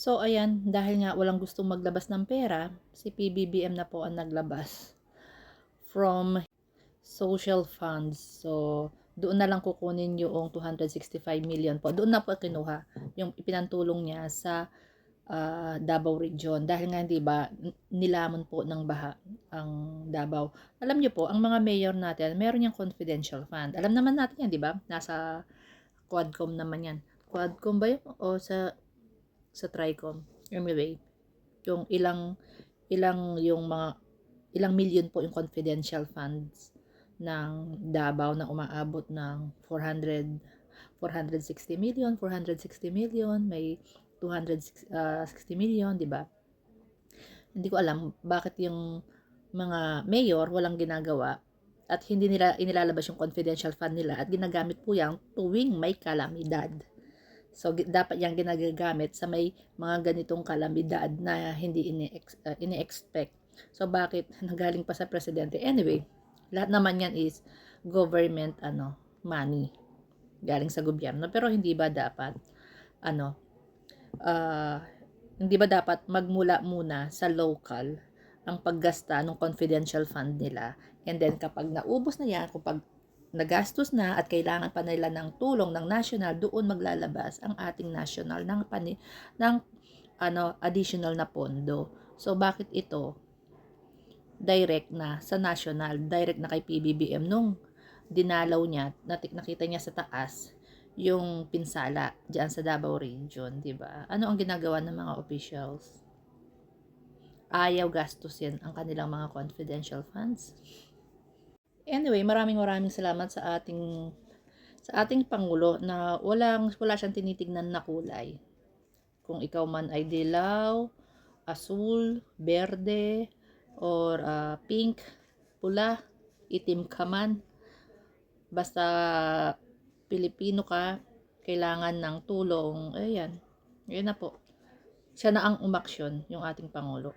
So ayan, dahil nga walang gustong maglabas ng pera, si PBBM na po ang naglabas from social funds. So doon na lang kukunin yung 265 million po. Doon na po kinuha yung ipinantulong niya sa Davao Region. Dahil nga hindi ba nilamon po ng baha ang Davao. Alam niyo po, ang mga mayor natin, meron yung confidential fund. Alam naman natin yan, di ba? Nasa Quadcom naman yan. Quadcom ba yun? O sa Tricom? Anyway, yung ilang yung mga ilang milyon po yung confidential funds ng Davao na umaabot ng 460 million, 460 million, may 260 million, di ba? Hindi ko alam bakit yung mga mayor walang ginagawa at hindi nila inilalabas yung confidential fund nila at ginagamit po yan tuwing may kalamidad. So, dapat yung ginagamit sa may mga ganitong kalamidad na hindi ini-expect. So, bakit nagaling pa sa presidente? Anyway, lahat naman yan is government money galing sa gobyerno. Pero hindi ba dapat ano uh, hindi ba dapat magmula muna sa local ang paggasta ng confidential fund nila, and then kapag naubos na yan, kapag nagastos na at kailangan pa nila ng tulong ng national, doon maglalabas ang ating national ng additional na pondo. So bakit ito direct na sa national, direct na kay PBBM nung dinalaw niya, nakita niya sa taas yung pinsala diyan sa Davao Region, 'di ba? Ano ang ginagawa ng mga officials? Ayaw gastusin ang kanilang mga confidential funds. Anyway, maraming salamat sa ating pangulo na wala siyang tinitignan na kulay. Kung ikaw man ay dilaw, asul, berde, or pink, pula, itim ka man, basta Pilipino ka, kailangan ng tulong, ayan, yun na po. Siya na ang umaksyon, yung ating Pangulo.